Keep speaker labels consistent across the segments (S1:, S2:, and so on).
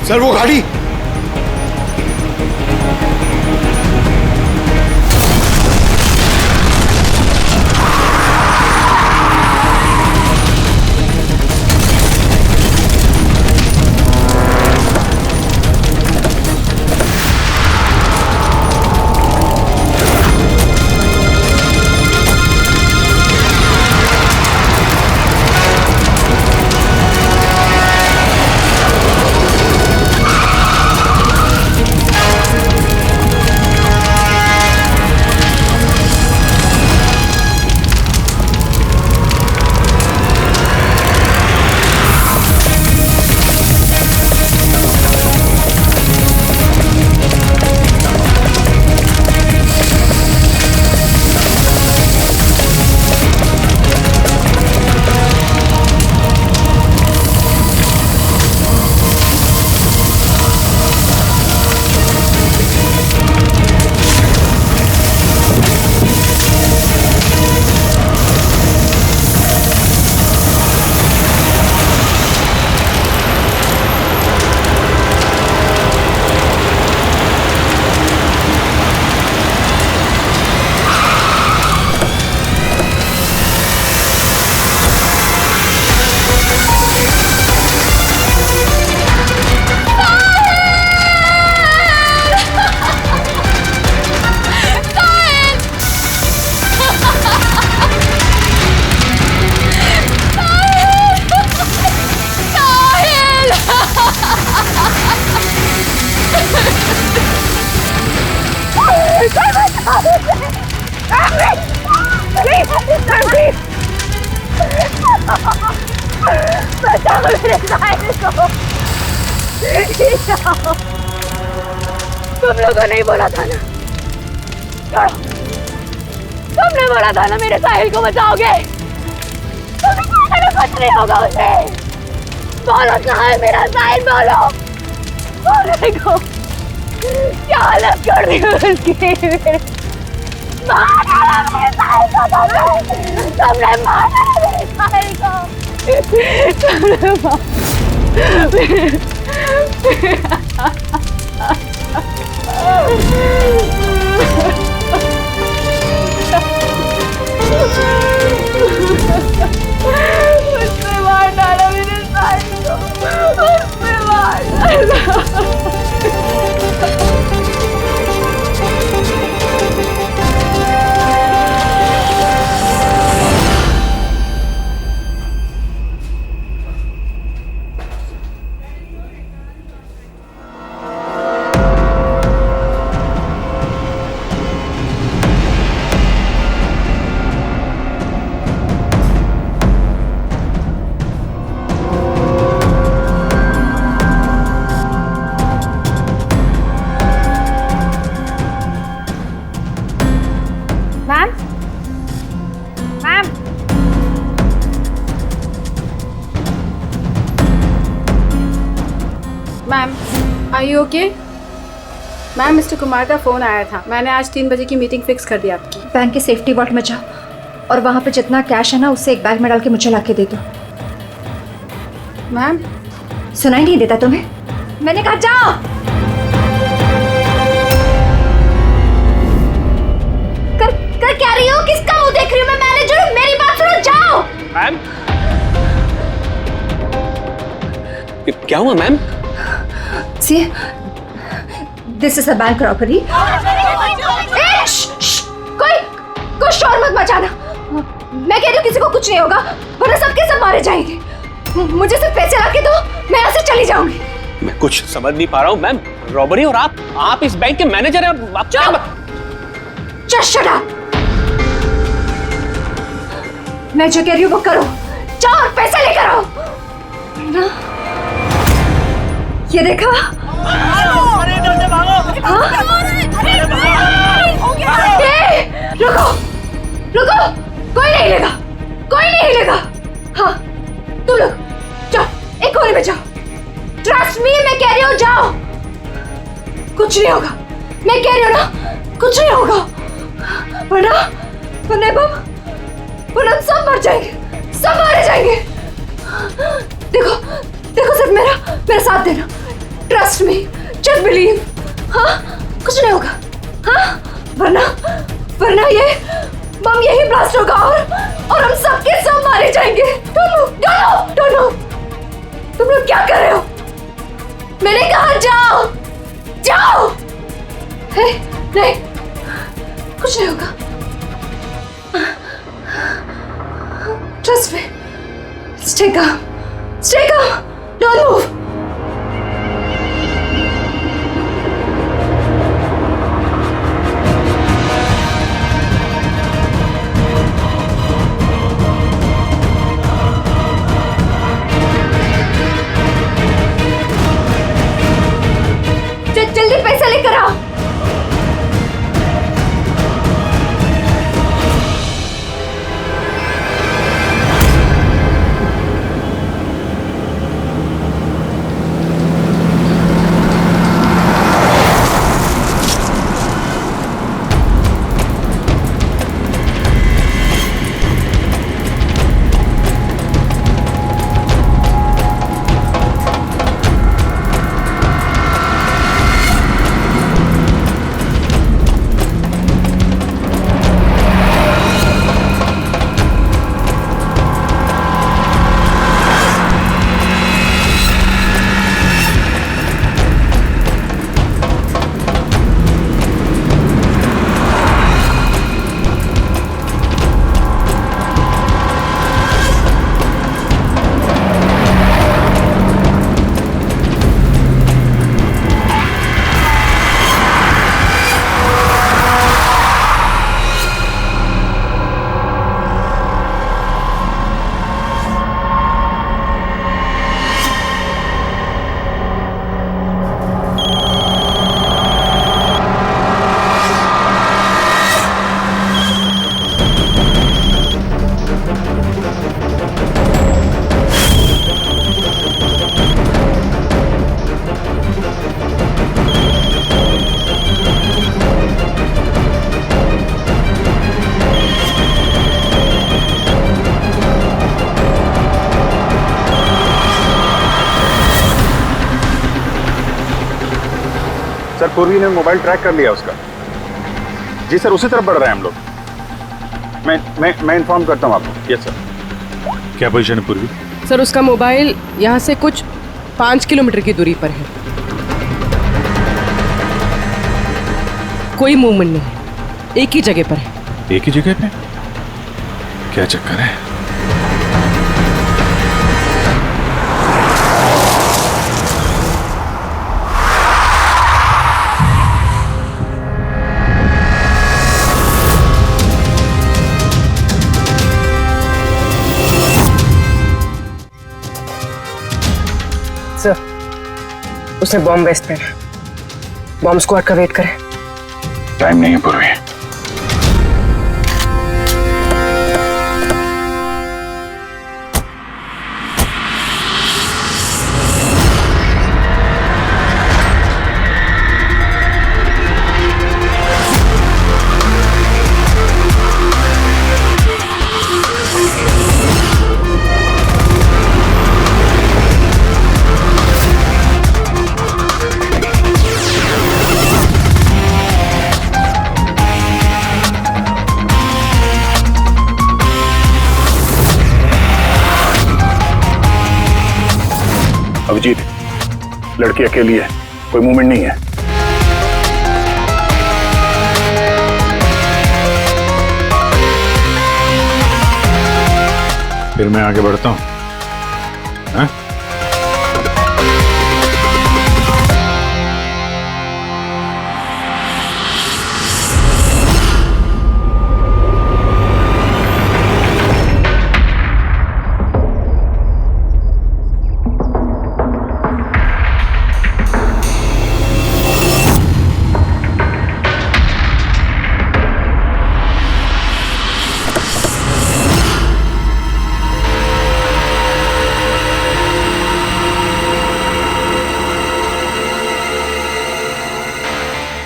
S1: Sir वो गाड़ी।
S2: तुम लोगों ने बोला था ना, तुमने बोला था ना मेरे साहिल को बचाओगे। कुछ नहीं होगा उसे। बोलो कहाँ है मेरा साहिल, बोलो। बोलने को क्या हालत कर दी उसकी। मार डाला मेरे साहिल को, तुमने मार डाला मेरे साहिल को, तुमने मार उसने मार डाला मेरे साहिल को, उसने मार डाला।
S3: Ma'am, are you okay? Ma'am, mister Kumar का फ़ोन आया था। मैंने आज 3 बजे की मीटिंग फिक्स कर दी आपकी।
S4: बैंक के सेफ्टी वॉल्ट में जाओ और वहाँ पे जितना कैश है ना उससे एक बैग में डाल के मुझे ला के दे दो।
S3: मैम,
S4: सुनाई नहीं देता तुम्हें? मैंने कहा जाओ। कर क्या रही हो? किसका मुंह देख रही हो? मैं मैनेजर हूँ, मेरी बात सुनो, जाओ।
S5: मैम, क्या हुआ ma'am?
S4: See, this is a bank robbery. कोई शोर मत मचाना। मैं कह रही हूँ किसी को कुछ नहीं होगा, वरना सबके सब मारे जाएंगे। मुझे सिर्फ पैसे ला के दो, मैं यहाँ से चली जाऊंगी।
S5: मैं कुछ समझ नहीं पा रहा हूँ मैम। रॉबरी और आप इस बैंक के मैनेजर हैं। आप क्या?
S4: Just shut up. मैं जो कह रही हूँ वो करो। जाओ और पैसे लेकर आओ। ना? ये देखा? रुको, रुको, कोई नहीं हिलेगा, कोई नहीं हिलेगा। हाँ, तुम लोग जाओ, एक कोने में जाओ। ट्रस्ट मी, मैं कह रही हूँ जाओ। कुछ नहीं होगा, मैं कह रही हूँ ना, कुछ नहीं होगा। वरना सब मर जाएंगे, सब मारे जाएंगे। देखो, देखो सिर्फ मेरा साथ देना। Trust me, just believe. हाँ, कुछ नहीं होगा। हाँ, वरना ये बम यही ब्लास्ट होगा और हम सबके सब मारे जाएंगे। Don't move. तुम लोग क्या कर रहे हो? मैंने कहा जाओ। नहीं, कुछ नहीं होगा। Trust me, stay calm, don't move। जल्दी पैसा लेकर आओ।
S1: सर, पूर्वी ने मोबाइल ट्रैक कर लिया उसका। जी सर, उसी तरफ बढ़ रहे हैं हम लोग। मैं इन्फॉर्म करता हूँ आपको। Yes sir. क्या पोजीशन है पूर्वी?
S6: सर, उसका मोबाइल यहाँ से कुछ 5 किलोमीटर की दूरी पर है। कोई मूवमेंट नहीं है, एक ही जगह पर है।
S1: एक ही जगह पे? क्या चक्कर है?
S6: सर, उसने बॉम्ब वेस्ट पे है। बॉम्ब स्क्वाड का वेट करें।
S1: टाइम नहीं है पूर्वी। अभिजीत, लड़की अकेली है, कोई मूवमेंट नहीं है। फिर मैं आगे बढ़ता हूं। हाँ?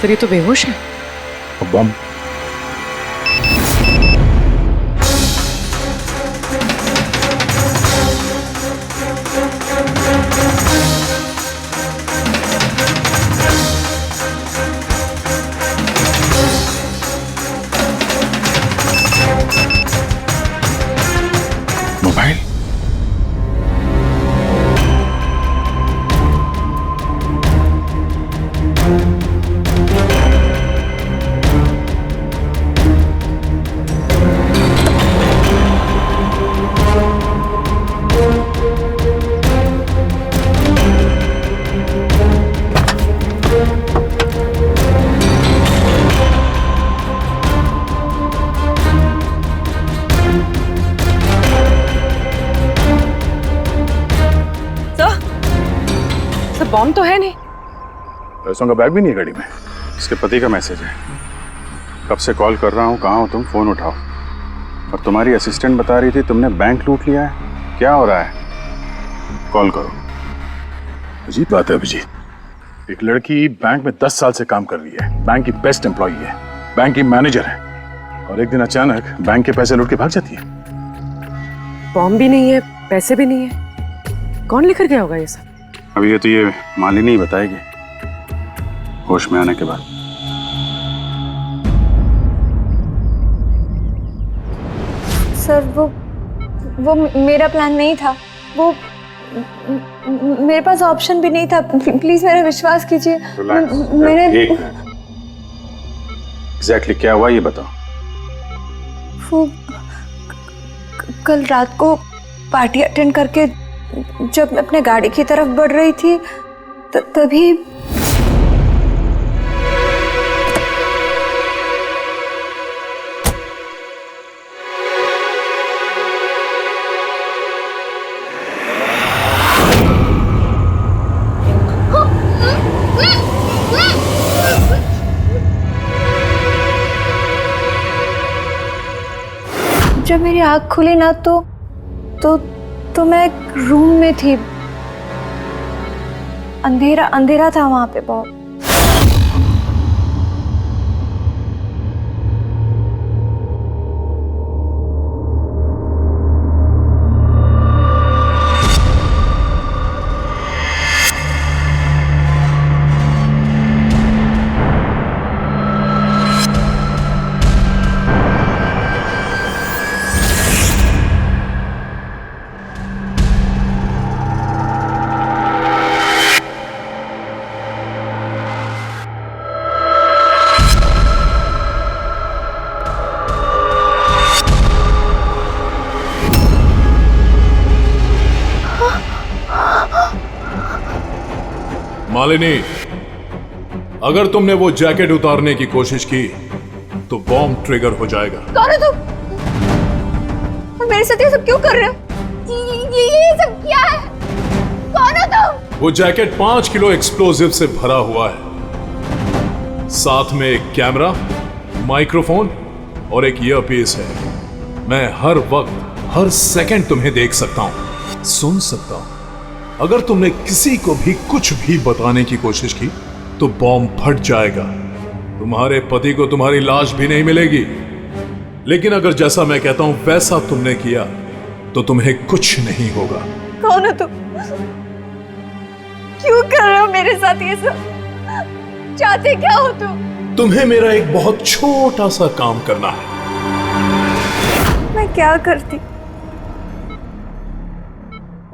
S6: सर, ये तो बेहोश है।
S1: बॉम्ब।
S6: बॉम्ब तो है नहीं।
S1: पैसों का बैग भी नहीं है गाड़ी में। इसके पति का मैसेज है। कब से कॉल कर रहा हूँ, कहाँ हो तुम, फोन उठाओ। और तुम्हारी असिस्टेंट बता रही थी तुमने बैंक लूट लिया है। क्या हो रहा है? कॉल करो। अजीब बात है अभिजीत, एक लड़की बैंक में 10 साल से काम कर रही है, बैंक की बेस्ट एम्प्लॉई है, बैंक की मैनेजर है, और एक दिन अचानक बैंक के पैसे लूट के भाग जाती है।
S6: बॉम्ब भी नहीं है, पैसे भी नहीं है, कौन लेकर गया होगा ये सब?
S1: अभी ये तो ये मालिनी ही बताएगी होश में आने के बाद।
S4: सर वो मेरा प्लान नहीं था। वो मेरे पास ऑप्शन भी नहीं था। प्लीज मेरा विश्वास कीजिए। मैंने
S1: एग्जैक्टली क्या हुआ ये बताओ।
S4: वो कल रात को पार्टी अटेंड करके जब मैं अपने गाड़ी की तरफ बढ़ रही थी तभी जब मेरी आँख खुली ना तो मैं एक रूम में थी। अंधेरा था वहां पे बहुत।
S7: मालिनी, अगर तुमने वो जैकेट उतारने की कोशिश की तो बॉम्ब ट्रिगर हो जाएगा।
S4: कौन हो तुम? और मेरे साथ ये सब क्यों कर रहे हो? ये सब क्या है? कौन हो तुम?
S7: वो जैकेट 5 किलो एक्सप्लोजिव से भरा हुआ है। साथ में एक कैमरा, माइक्रोफोन और एक ईयरपीस है। मैं हर वक्त, हर सेकंड तुम्हें देख सकता हूं, सुन सकता हूं। अगर तुमने किसी को भी कुछ भी बताने की कोशिश की तो बॉम्ब फट जाएगा। तुम्हारे पति को तुम्हारी लाश भी नहीं मिलेगी। लेकिन अगर जैसा मैं कहता हूं वैसा तुमने किया तो तुम्हें कुछ नहीं होगा।
S4: कौन हो तुम? क्यों कर रहे हो मेरे साथ ये सब? चाहते क्या हो तुम?
S7: तुम्हें मेरा एक बहुत छोटा सा काम करना है।
S4: मैं क्या करती?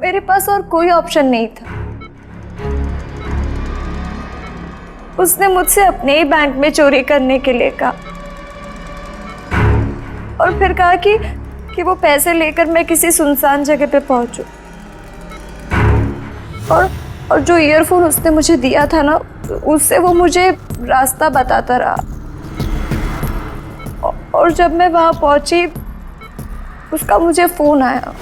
S4: मेरे पास और कोई ऑप्शन नहीं था। उसने मुझसे अपने ही बैंक में चोरी करने के लिए कहा और फिर कहा कि वो पैसे लेकर मैं किसी सुनसान जगह पे पहुंचूं। और जो ईयरफोन उसने मुझे दिया था ना, उससे वो मुझे रास्ता बताता रहा। और जब मैं वहां पहुंची उसका मुझे फोन आया।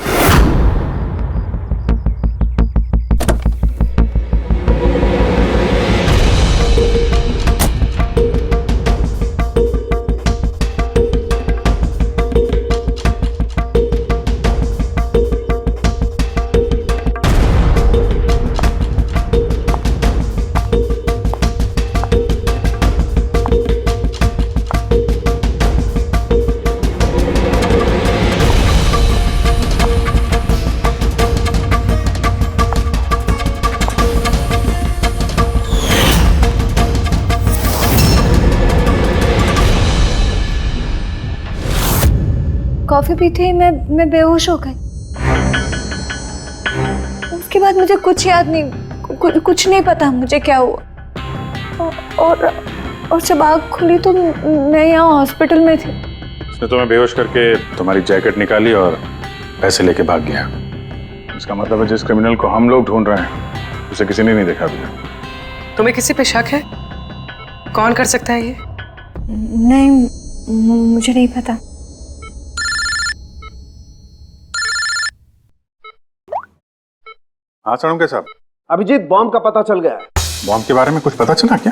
S4: कॉफी पीते ही मैं बेहोश हो गई। उसके बाद मुझे कुछ याद नहीं, कुछ नहीं पता मुझे क्या हुआ। और जब आँख खुली तो मैं यहाँ हॉस्पिटल में थी।
S1: उसने तुम्हें बेहोश करके तुम्हारी जैकेट निकाली और पैसे लेके भाग गया। इसका मतलब है जिस क्रिमिनल को हम लोग ढूंढ रहे हैं उसे किसी ने नहीं देखा अभी।
S6: तुम्हें किसी पे शक है? कौन कर सकता है ये?
S4: नहीं, मुझे नहीं पता।
S1: हाँ साड़ुंके साहब,
S8: अभिजीत, बॉम्ब का पता चल गया है।
S1: बॉम्ब के बारे में कुछ पता चला क्या?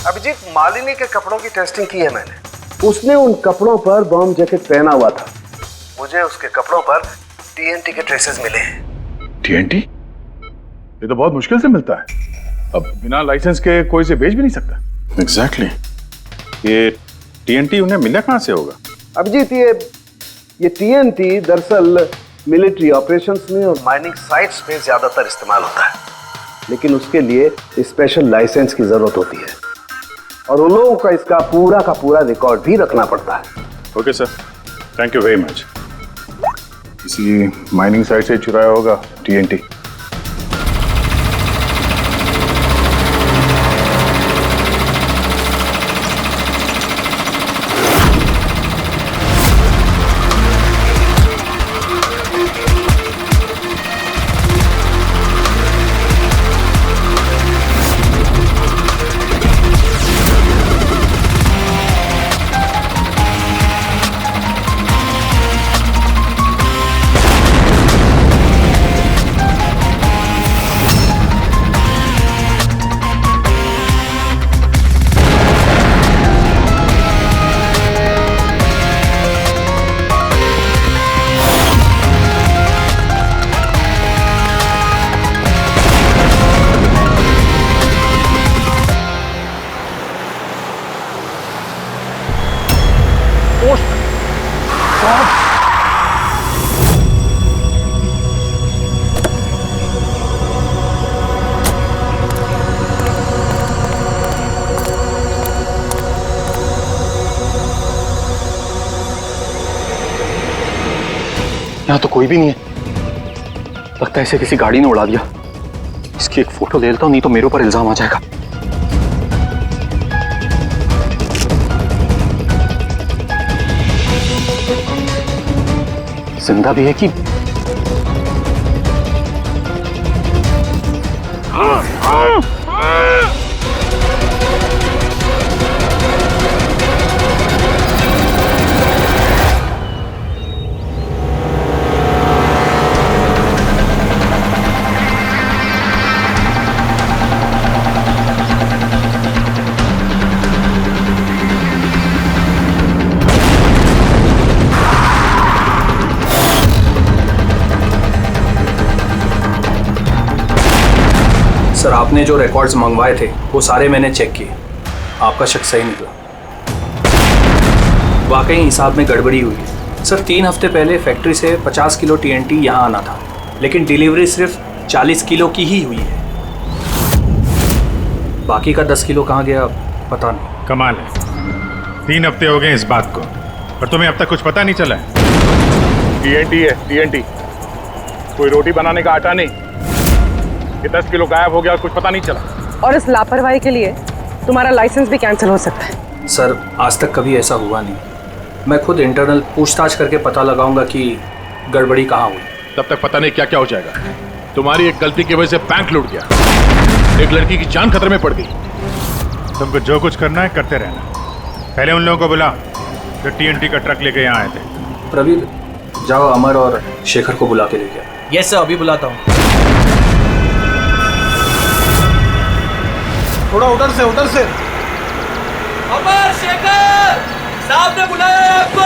S8: अभिजीत, मालिनी के कपड़ों की टेस्टिंग की है मैंने। उसने उन कपड़ों पर बॉम्ब जैकेट पहना हुआ था। मुझे उसके कपड़ों पर टीएनटी के ट्रेसेस मिले हैं।
S1: टीएनटी? ये तो बहुत मुश्किल से मिलता है। अब बिना लाइसेंस के कोई से बेच भी नहीं सकता। एग्जैक्टली। ये टीएनटी उन्हें मिला कहां से होगा?
S8: अभिजीत, ये टीएनटी दरअसल मिलिट्री ऑपरेशंस में और माइनिंग साइट्स पे ज्यादातर इस्तेमाल होता है, लेकिन उसके लिए स्पेशल लाइसेंस की जरूरत होती है और उन लोगों का इसका पूरा रिकॉर्ड भी रखना पड़ता है।
S1: Okay sir, thank you very much. किसी माइनिंग साइट से चुराया होगा टीएनटी।
S5: यहाँ तो कोई भी नहीं है। लगता है इसे किसी गाड़ी ने उड़ा दिया। इसकी एक फोटो ले लेता हूँ, नहीं तो मेरे ऊपर इल्जाम आ जाएगा। जिंदा भी है कि
S9: सर, आपने जो रिकॉर्ड्स मंगवाए थे वो सारे मैंने चेक किए। आपका शक सही निकला। वाकई हिसाब में गड़बड़ी हुई है। सर, 3 हफ्ते पहले फैक्ट्री से 50 किलो टीएनटी यहाँ आना था, लेकिन डिलीवरी सिर्फ 40 किलो की ही हुई है। बाकी का 10 किलो कहाँ गया पता नहीं।
S10: कमाल है, 3 हफ्ते हो गए इस बात को और तुम्हें अब तक कुछ पता नहीं चला है?
S1: टीएनटी है, टीएनटी। कोई रोटी बनाने का आटा नहीं। ये 10 किलो गायब हो गया और कुछ पता नहीं चला।
S6: और इस लापरवाही के लिए तुम्हारा लाइसेंस भी कैंसिल हो सकता है।
S9: सर, आज तक कभी ऐसा हुआ नहीं। मैं खुद इंटरनल पूछताछ करके पता लगाऊंगा कि गड़बड़ी कहाँ हुई।
S7: तब तक पता नहीं क्या क्या हो जाएगा। तुम्हारी एक गलती की वजह से बैंक लूट गया, एक लड़की की जान खतरे में पड़ गई।
S10: तुमको जो कुछ करना है करते रहना। पहले उन लोगों को बुला जो टीएनटी का ट्रक लेके यहाँ आए थे।
S9: प्रवीर, जाओ अमर और शेखर को बुला के लेके आओ।
S5: यस सर, अभी बुलाता हूँ।
S8: थोड़ा उधर से
S5: अमर, शेखर साहब ने बुलाया है आपको।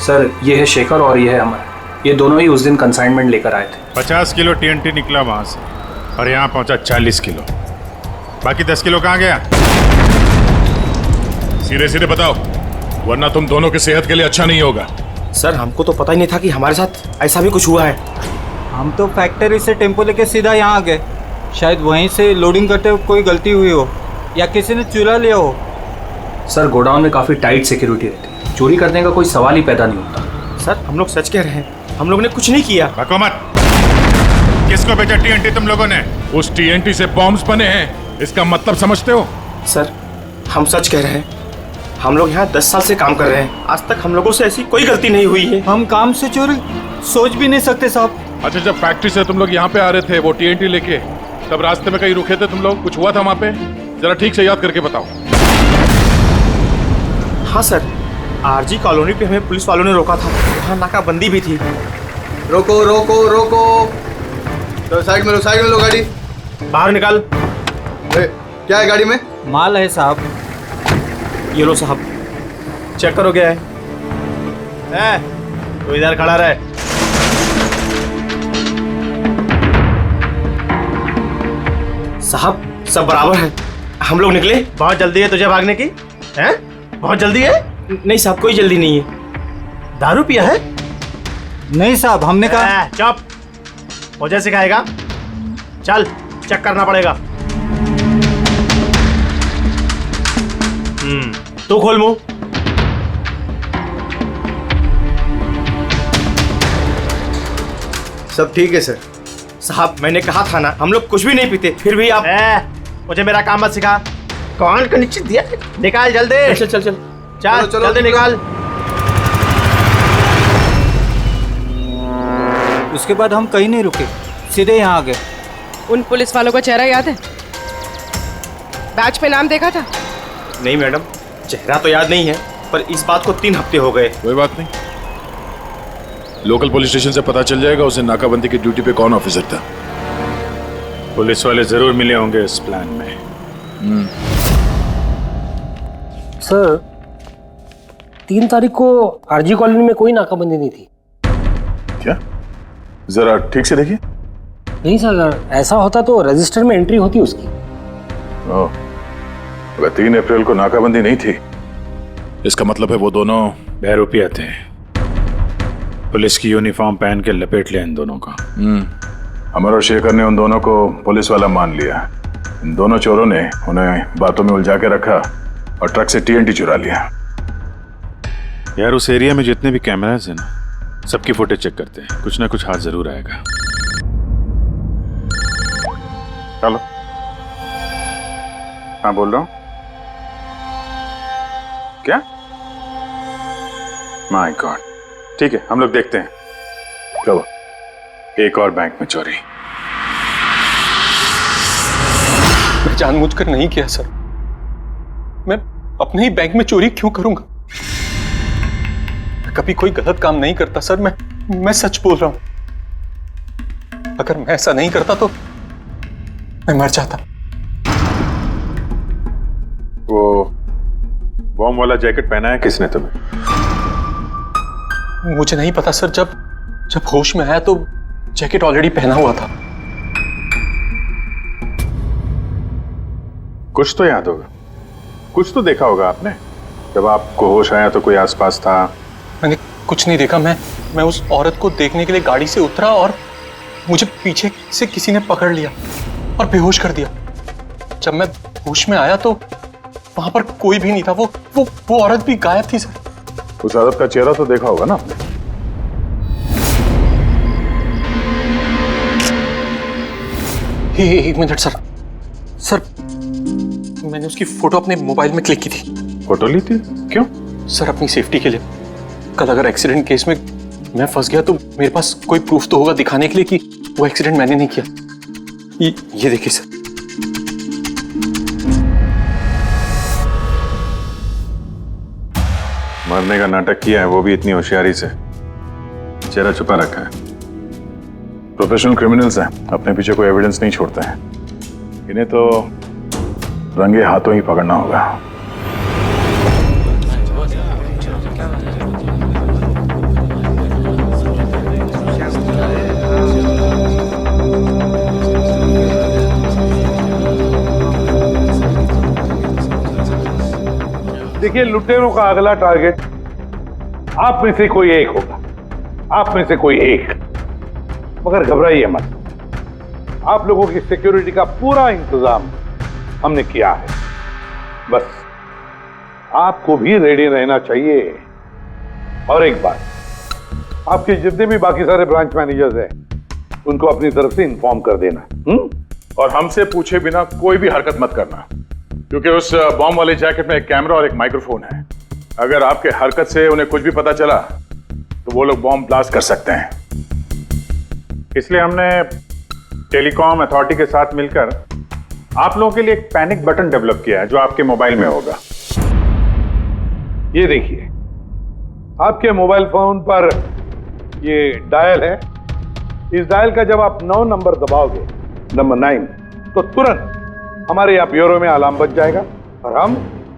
S9: सर, ये है शेखर और ये है अमर। ये दोनों ही उस दिन कंसाइनमेंट लेकर आए थे।
S10: 50 किलो टीएनटी निकला वहां से और यहाँ पहुंचा 40 किलो। बाकी 10 किलो कहाँ गया?
S7: सीधे सीधे बताओ, वरना तुम दोनों की सेहत के लिए अच्छा नहीं होगा।
S5: सर, हमको तो पता ही नहीं था कि हमारे साथ ऐसा भी कुछ हुआ है।
S11: हम तो फैक्ट्री से टेम्पो लेके सीधा यहाँ आ गए। शायद वहीं से लोडिंग करते हुए कोई गलती हुई हो या किसी ने चुरा लिया हो।
S9: सर, गोडाउन में काफ़ी टाइट सिक्योरिटी रहती है। चोरी करने का कोई सवाल ही पैदा नहीं होता।
S5: सर, हम लोग सच कह रहे हैं, हम लोग ने कुछ नहीं किया।
S10: बको मत। किसको भेजा टीएनटी तुम लोगों ने?
S7: उस टीएनटी से बॉम्ब्स बने हैं, इसका मतलब समझते हो?
S5: सर, हम सच कह रहे हैं। हम लोग यहाँ 10 साल से काम कर रहे हैं। आज तक हम लोगों से ऐसी कोई गलती नहीं हुई है।
S11: हम काम से चोरी सोच भी नहीं सकते साहब।
S7: अच्छा, जब फैक्ट्री से तुम लोग यहाँ पे आ रहे थे वो टीएनटी लेके, तब रास्ते में कहीं रुके थे तुम लोग? कुछ हुआ था वहाँ पे? जरा ठीक से याद करके बताओ।
S5: हाँ सर,
S11: आरजी कॉलोनी पे हमें पुलिस वालों ने रोका था, वहाँ नाकाबंदी भी थी।
S12: रोको रोको रोको, तो साइड में लो गाड़ी।
S11: बाहर निकाल।
S12: क्या है गाड़ी में?
S11: माल है साहब। ये लो साहब, चेक करो क्या है। तो इधर खड़ा रहे। साहब सब बराबर है, हम लोग निकले। बहुत जल्दी है तुझे भागने की? हैं? बहुत जल्दी है? नहीं साहब, कोई जल्दी नहीं है। दारू पिया है? नहीं साहब, हमने कहा। चुप, मुझे सिखाएगा? चल चेक करना पड़ेगा। तू खोल मुंह।
S12: सब ठीक है सर।
S11: साहब मैंने कहा था ना, हम लोग कुछ भी नहीं पीते, फिर भी आप मुझे मेरा काम मत सिखा। कौन का निश्चित दिया? निकाल जल्दी। चल चल चल चल, जल्दी निकाल। उसके बाद हम कहीं नहीं रुके, सीधे यहाँ आ गए।
S6: उन पुलिस वालों का चेहरा याद है? बैच पे नाम देखा था?
S11: नहीं मैडम, चेहरा तो याद नहीं है, पर इस बात को 3 हफ्ते हो गए।
S7: कोई बात नहीं, लोकल पुलिस स्टेशन से पता चल जाएगा उसे नाकाबंदी की ड्यूटी पे कौन ऑफिसर था।
S1: पुलिस वाले जरूर मिले होंगे इस प्लान में।
S13: सर 3 तारीख को आरजी कॉलोनी में कोई नाकाबंदी नहीं थी।
S1: क्या? जरा ठीक से देखिए।
S13: नहीं सर, अगर ऐसा होता तो रजिस्टर में एंट्री होती उसकी।
S1: अगर 3 अप्रैल को नाकाबंदी नहीं थी, इसका मतलब है वो दोनों बहरूपिया थे। पुलिस की यूनिफॉर्म पहन के लपेट लिया इन दोनों का। अमर और शेखर ने उन दोनों को पुलिस वाला मान लिया। इन दोनों चोरों ने उन्हें बातों में उलझा के रखा और ट्रक से TNT चुरा लिया। यार उस एरिया में जितने भी कैमरास हैं ना, सबकी फुटेज चेक करते हैं, कुछ ना कुछ हाथ जरूर आएगा। हेलो, हाँ बोल रहा हूँ। क्या? माय गॉड, ठीक है हम लोग देखते हैं। चलो, एक और बैंक में चोरी।
S5: मैं जानबूझकर नहीं किया सर, मैं अपने ही बैंक में चोरी क्यों करूंगा? मैं कभी कोई गलत काम नहीं करता सर, मैं सच बोल रहा हूं। अगर मैं ऐसा नहीं करता तो मैं मर जाता।
S1: वो बॉम्ब वाला जैकेट पहना है किसने तुम्हें?
S5: मुझे नहीं पता सर, जब होश में आया तो जैकेट ऑलरेडी पहना हुआ था।
S1: कुछ तो याद होगा, कुछ तो देखा होगा आपने। जब आपको होश आया तो कोई आसपास था?
S5: मैंने कुछ नहीं देखा। मैं उस औरत को देखने के लिए गाड़ी से उतरा और मुझे पीछे से किसी ने पकड़ लिया और बेहोश कर दिया। जब मैं होश में आया तो वहां पर कोई भी नहीं था। वो औरत भी गायब थी सर।
S1: उस औरत का चेहरा तो देखा होगा ना आपने?
S5: एक मिनट सर, मैंने उसकी फोटो अपने मोबाइल में क्लिक की थी।
S1: फोटो ली थी? क्यों?
S5: सर अपनी सेफ्टी के लिए। कल अगर एक्सीडेंट केस में मैं फंस गया तो मेरे पास कोई प्रूफ तो होगा दिखाने के लिए कि वो एक्सीडेंट मैंने नहीं किया। ये देखिए सर।
S1: मरने का नाटक किया है, वो भी इतनी होशियारी से। चेहरा छुपा रखा है। प्रोफेशनल क्रिमिनल्स हैं, अपने पीछे कोई एविडेंस नहीं छोड़ते हैं। इन्हें तो रंगे हाथों ही पकड़ना होगा।
S14: देखिए, लुटेरों का अगला टारगेट आप में से कोई एक होगा, आप में से कोई एक। मगर घबराइए मत, आप लोगों की सिक्योरिटी का पूरा इंतजाम हमने किया है। बस आपको भी रेडी रहना चाहिए। और एक बात, आपके जितने भी बाकी सारे ब्रांच मैनेजर्स हैं, उनको अपनी तरफ से इन्फॉर्म कर देना।
S1: और हमसे पूछे बिना कोई भी हरकत मत करना, क्योंकि उस बॉम्ब वाले जैकेट में एक कैमरा और एक माइक्रोफोन है। अगर आपके हरकत से उन्हें कुछ भी पता चला तो वो लोग बॉम्ब ब्लास्ट कर सकते हैं। इसलिए हमने टेलीकॉम अथॉरिटी के साथ मिलकर आप लोगों के लिए एक पैनिक बटन डेवलप किया है, जो आपके मोबाइल में होगा।
S14: ये देखिए, आपके मोबाइल फोन पर ये डायल है। इस डायल का जब आप 9 नंबर दबाओगे, नंबर 9, तो तुरंत हमारे यहाँ ब्यूरो में अलार्म बज जाएगा और हम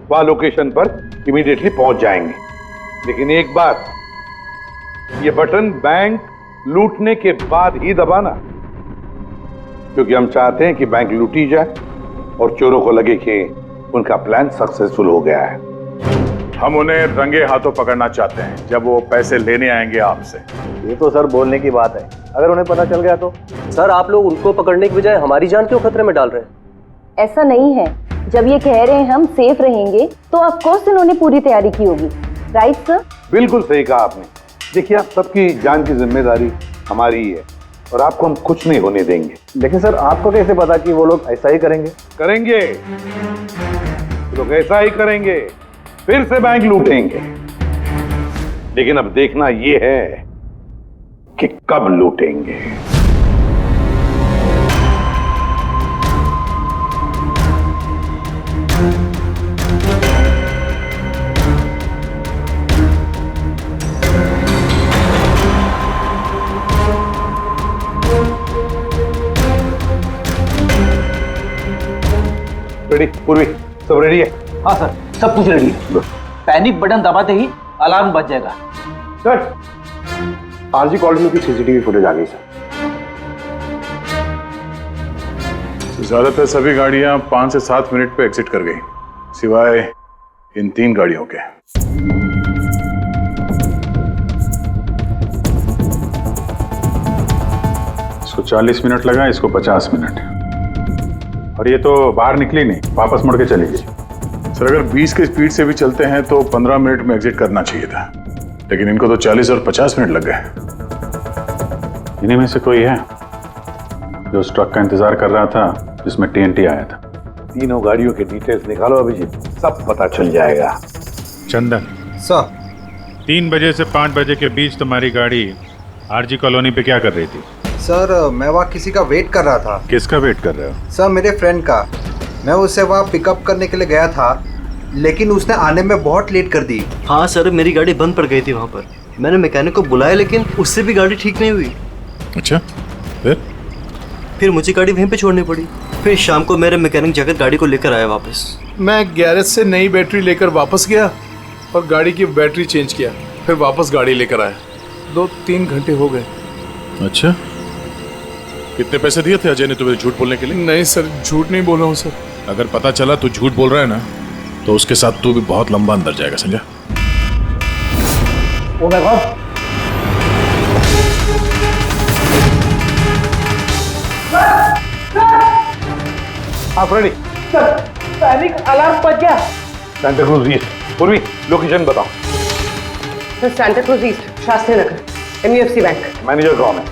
S14: वहां लोकेशन पर इमीडिएटली पहुंच जाएंगे। लेकिन एक बात, ये बटन बैंक लूटने के बाद ही दबाना, क्योंकि हम चाहते हैं कि बैंक लूटी जाए और चोरों को लगे कि उनका प्लान सक्सेसफुल हो गया है।
S1: हम उन्हें रंगे हाथों पकड़ना चाहते हैं जब वो पैसे लेने आएंगे आपसे।
S15: ये तो सर बोलने की बात है, अगर उन्हें पता चल गया तो? सर आप लोग उनको पकड़ने की बजाय हमारी जान क्यों खतरे में डाल रहे हैं?
S2: ऐसा नहीं है, जब ये कह रहे हैं हम सेफ रहेंगे तो ऑफ कोर्स इन्होंने पूरी तैयारी की होगी। Right sir?
S14: बिल्कुल सही कहा आपने। देखिए, आप सबकी जान की जिम्मेदारी हमारी ही है और आपको हम कुछ नहीं होने देंगे।
S15: लेकिन सर आपको कैसे पता कि वो लोग ऐसा ही करेंगे?
S14: करेंगे, लोग ऐसा ही करेंगे, फिर से बैंक लूटेंगे। लेकिन अब देखना ये है कि कब लूटेंगे। रेडी? पूर्वी सब रेडी है?
S11: हाँ सर, सब कुछ रेडी है। पैनिक बटन दबाते ही अलार्म बज जाएगा।
S15: सर आरजी कॉलोनी की सीसीटीवी फुटेज आ गई सर।
S1: ज्यादातर सभी गाड़ियां 5 से 7 मिनट पे एग्जिट कर गई, सिवाय इन 3 गाड़ियों के। इसको 40 मिनट लगा, इसको 50 मिनट, और ये तो बाहर निकली नहीं, वापस मुड़ के चली गई। सर अगर 20 की स्पीड से भी चलते हैं तो 15 मिनट में एग्जिट करना चाहिए था, लेकिन इनको तो 40 और 50 मिनट लग गए। इन्हीं में से कोई है जो उस ट्रक का इंतजार कर रहा था जिसमें टीएनटी आया था?
S14: तीनों गाड़ियों के डिटेल्स निकालो अभिजीत, सब पता चल जाएगा।
S10: चंदन
S11: सर,
S10: 3 बजे से 5 बजे के बीच तुम्हारी गाड़ी आरजी कॉलोनी पे क्या कर रही थी?
S12: सर मैं वहाँ किसी का वेट कर रहा था।
S10: किसका वेट कर रहे हो?
S12: सर मेरे फ्रेंड का। मैं उसे वहाँ पिकअप करने के लिए गया था, लेकिन उसने आने में बहुत लेट कर दी।
S15: हाँ सर, मेरी गाड़ी बंद पड़ गई थी वहाँ पर। मैंने मैकेनिक को बुलाया लेकिन उससे भी गाड़ी ठीक नहीं हुई।
S10: अच्छा,
S15: फिर मुझे गाड़ी वहीं पे छोड़नी पड़ी। फिर शाम को मेरे मैकेनिक जाकर गाड़ी को लेकर आया वापस।
S7: मैं गैरेज से नई बैटरी लेकर वापस गया और गाड़ी की बैटरी चेंज किया, फिर वापस गाड़ी लेकर आया। 2-3 घंटे हो गए।
S10: अच्छा, कितने पैसे दिए थे अजय ने तुम्हें झूठ बोलने के लिए?
S7: नहीं सर, झूठ नहीं बोल रहा हूँ सर।
S10: अगर पता चला तू झूठ बोल रहा है ना, तो उसके साथ तू भी बहुत लंबा अंदर जाएगा, समझा?
S11: ओ माय गॉड,
S14: आप रेडी?
S11: सर पैनिक अलार्म बज गया।
S14: Santacruz east. पूर्वी लोकेशन बताओ।
S6: Sir Santacruz east, Shastri Nagar, MUFC bank.
S14: Manager कौन है?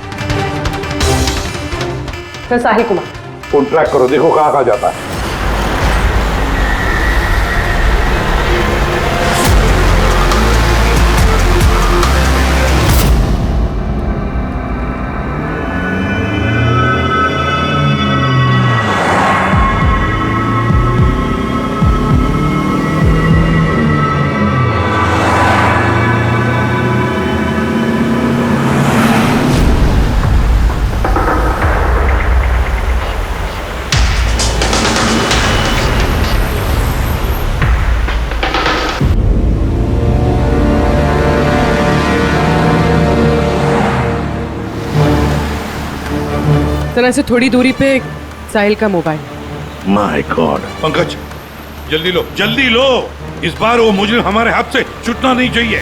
S6: Sir Sahil Kumar.
S14: Phone track करो, देखो कहाँ कहाँ जाता है।
S6: तरह से थोड़ी दूरी पे साहिल का मोबाइल।
S14: My God.
S10: पंकज जल्दी लो, जल्दी लो, इस बार वो मुजरिम हमारे हाथ से छूटना नहीं चाहिए।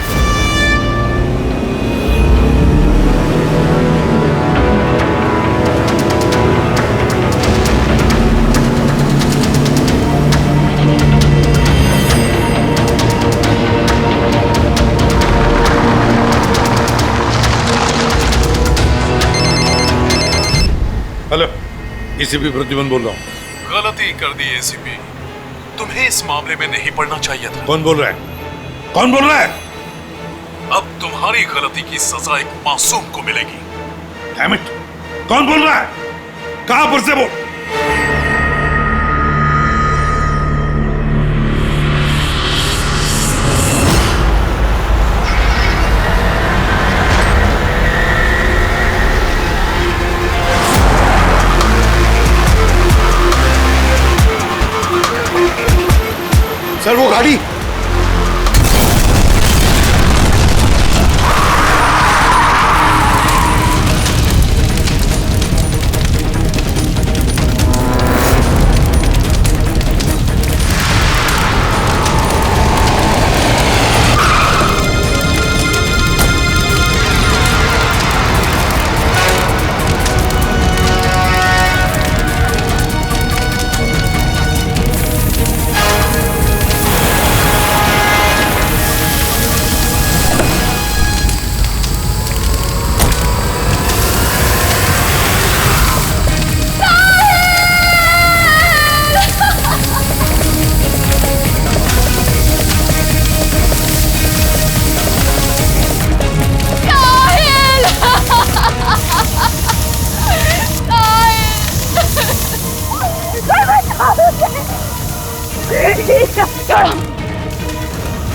S10: हेलो, एसीपी प्रतिबंध बोल रहा हूँ।
S7: गलती कर दी एसीपी, तुम्हें इस मामले में नहीं पड़ना चाहिए था।
S10: कौन बोल रहा है? कौन बोल रहा है?
S7: अब तुम्हारी गलती की सजा एक मासूम को मिलेगी।
S10: डैम इट, कौन बोल रहा है? कहां पर से बोल?
S14: सर वो गाड़ी।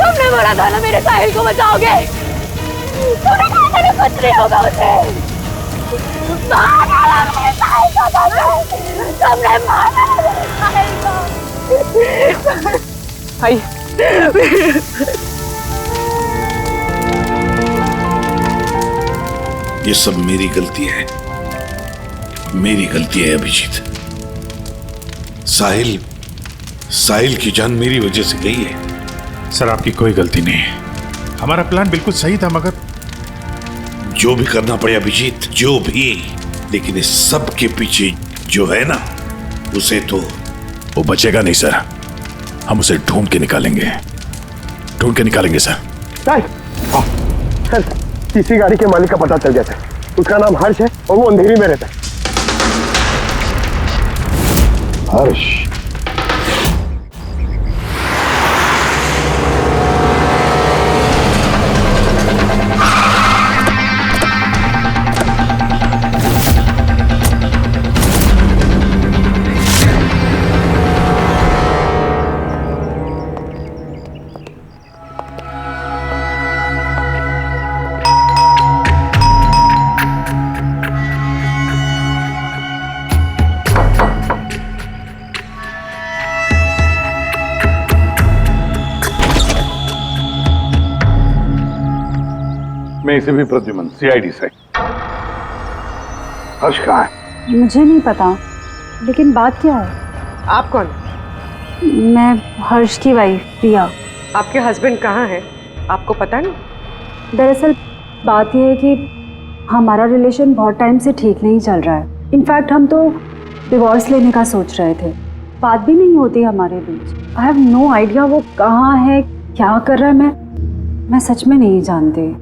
S2: तुमने बोला था ना मेरे साहिल को बचाओगे। तुमने कहा था ना कुछ नहीं होगा उसे। मार डाला मेरे साहिल को। तुमने मार डाला मेरे साहिल को।
S6: भाई
S14: ये सब मेरी गलती है, मेरी गलती है अभिजीत। साहिल की जान मेरी वजह से गई है।
S10: सर आपकी कोई गलती नहीं है, हमारा प्लान बिल्कुल सही था, मगर
S14: जो भी करना पड़े अभिजीत, जो भी, लेकिन इस सब के पीछे जो है ना, उसे तो
S1: वो बचेगा नहीं सर। हम उसे ढूंढ के निकालेंगे सर।
S11: सर तीसरी गाड़ी के मालिक का पता चल गया सर। उसका नाम हर्ष है और वो अंधेरी में रहता है।
S14: हर्ष? मैं इसे भी प्रद्युमन, सीआईडी से। हर्ष कहाँ है?
S3: मुझे नहीं पता, लेकिन बात क्या है?
S6: आप कौन?
S3: मैं हर्ष की वाइफ प्रिया।
S6: आपके हस्बैंड कहाँ हैं? आपको पता नहीं?
S3: दरअसल बात यह है कि हमारा रिलेशन बहुत टाइम से ठीक नहीं चल रहा है। इनफैक्ट हम तो डिवोर्स लेने का सोच रहे थे। बात भी नहीं होती हमारे बीच। आई हैव नो आइडिया वो कहाँ है, क्या कर रहा है। मैं सच में नहीं जानती।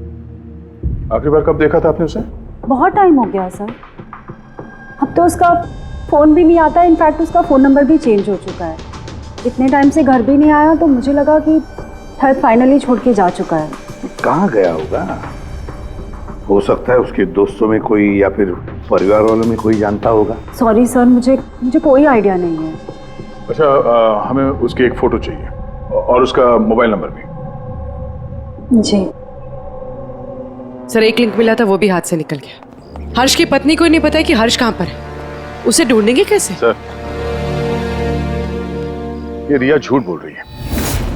S1: आखिरी बार कब देखा था आपने उसे?
S3: बहुत टाइम हो गया सर। अब तो उसका फ़ोन भी नहीं आता। इनफैक्ट उसका फ़ोन नंबर भी चेंज हो चुका है। इतने टाइम से घर भी नहीं आया, तो मुझे लगा कि शायद फाइनली छोड़ के जा चुका है।
S14: कहाँ गया होगा? हो सकता है उसके दोस्तों में कोई या फिर परिवार वालों में कोई जानता होगा।
S3: सॉरी सर, मुझे कोई आइडिया नहीं है।
S1: अच्छा, हमें उसकी एक फ़ोटो चाहिए और उसका मोबाइल नंबर भी।
S3: जी
S6: सर, एक लिंक मिला था, वो भी हाथ से निकल गया। हर्ष की पत्नी को नहीं पता है कि हर्ष कहाँ पर है। उसे ढूंढेंगे कैसे?
S1: सर, ये रिया झूठ बोल रही है।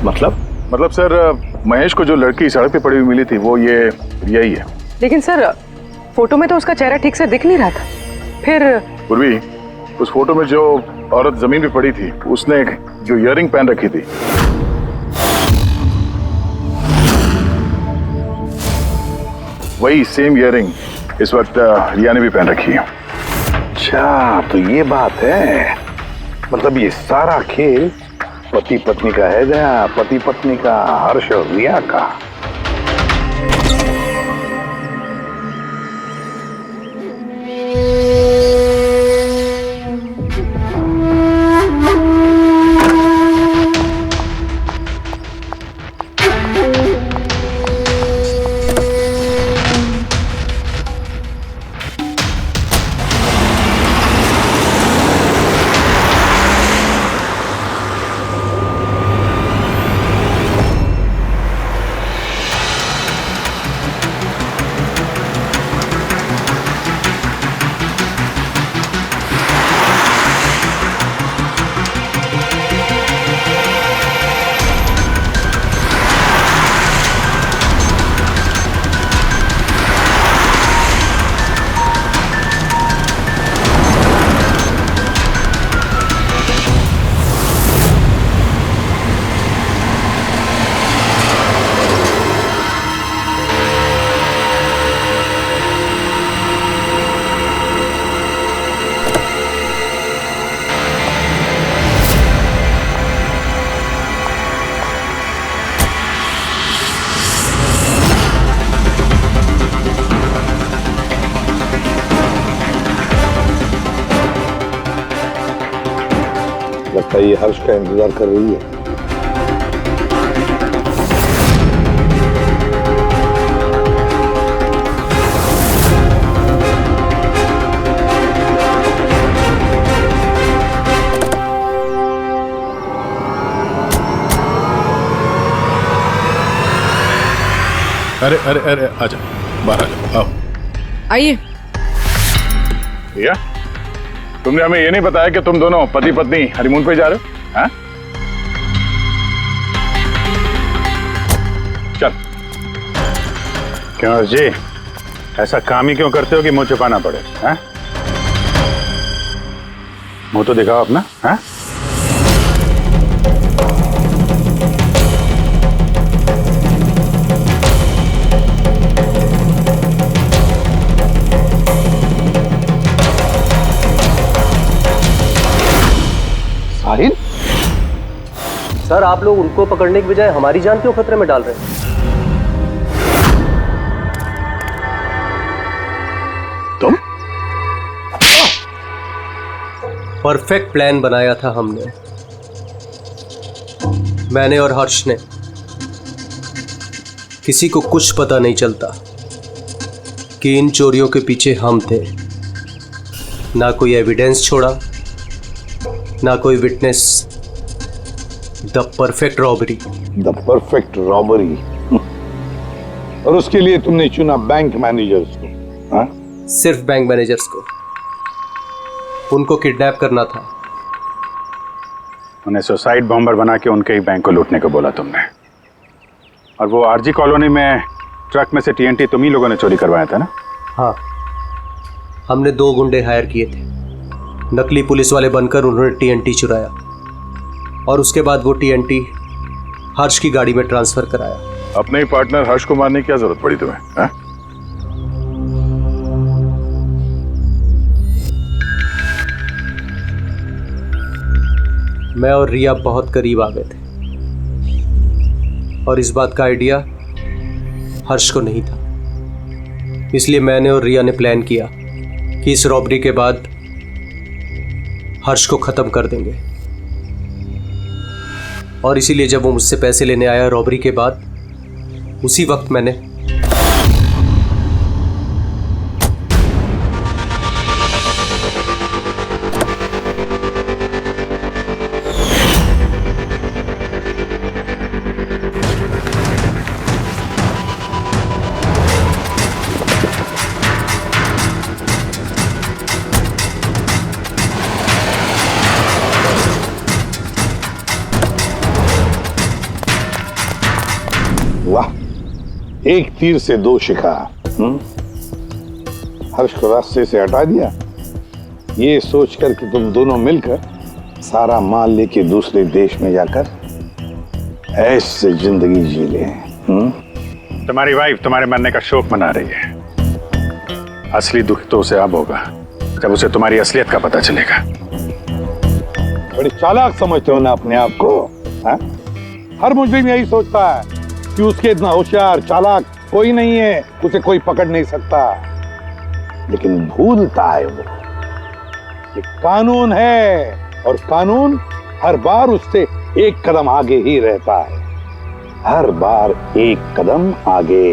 S1: मतलब सर, महेश को जो लड़की सड़क पे पड़ी हुई मिली थी, वो ये रिया ही है।
S6: लेकिन सर, फोटो में तो उसका चेहरा ठीक से दिख नहीं रहा था। फिर
S1: पूर्वी, उस फोटो में जो औरत जमीन पे पड़ी थी, उसने जो इयररिंग पहन रखी थी, वही सेम इयररिंग इस वक्त रिया ने भी पहन रखी है।
S14: अच्छा, तो ये बात है। मतलब ये सारा खेल पति पत्नी का है गया, पति पत्नी का, हर्ष और रिया का। लगता है ये हर्ष का इंतजार कर रही है।
S7: अरे अरे अरे आजा, बाहर आ जाओ, आओ।
S6: आइए।
S1: भैया, तुमने हमें ये नहीं बताया कि तुम दोनों पति पत्नी हनीमून पे जा रहे हो? हाँ? चल। क्यों जी, ऐसा काम ही क्यों करते हो कि मुंह छुपाना पड़े? हाँ? मुंह तो दिखाओ अपना। हाँ?
S15: साहिल? सर, आप लोग उनको पकड़ने की बजाय हमारी जान क्यों खतरे में डाल रहे हैं?
S1: तुम?
S15: परफेक्ट प्लान बनाया था हमने, मैंने और हर्ष ने। किसी को कुछ पता नहीं चलता कि इन चोरियों के पीछे हम थे। ना कोई एविडेंस छोड़ा, ना कोई witness. The perfect robbery.
S14: The perfect robbery. और उसके लिए तुमने चुना बैंक मैनेजर्स को? हाँ?
S15: सिर्फ बैंक मैनेजर्स को। उनको किडनैप करना था।
S1: उन्हें सुसाइड बॉम्बर बना के उनके ही बैंक को लूटने को बोला तुमने। और वो आरजी कॉलोनी में ट्रक में से टीएनटी तुम ही लोगों ने चोरी करवाया था ना?
S15: हाँ, हमने 2 गुंडे हायर किए थे। नकली पुलिस वाले बनकर उन्होंने टीएनटी चुराया और उसके बाद वो टीएनटी हर्ष की गाड़ी में ट्रांसफर कराया।
S1: अपने ही पार्टनर हर्ष को मारने की क्या जरूरत पड़ी तुम्हें? हाँ?
S15: मैं और रिया बहुत करीब आ गए थे और इस बात का आइडिया हर्ष को नहीं था। इसलिए मैंने और रिया ने प्लान किया कि इस रॉबरी के बाद हर्ष को खत्म कर देंगे। और इसीलिए जब वो मुझसे पैसे लेने आया रॉबरी के बाद, उसी वक्त मैंने
S14: वाह, एक तीर से 2 शिकार। हर्ष को रास्ते से हटा दिया, ये सोचकर कि तुम दोनों मिलकर सारा माल लेके दूसरे देश में जाकर ऐसे जिंदगी जी ले।
S1: तुम्हारी वाइफ तुम्हारे मरने का शोक मना रही है। असली दुख तो उसे अब होगा जब उसे तुम्हारी असलियत का पता चलेगा।
S14: बड़ी चालाक समझते हो ना अपने आप को? हा? हर मुजरिम यही सोचता है कि उसके इतना होशियार चालाक कोई नहीं है, उसे कोई पकड़ नहीं सकता। लेकिन भूलता है वो कि कानून है और कानून हर बार उससे एक कदम आगे ही रहता है, हर बार एक कदम आगे।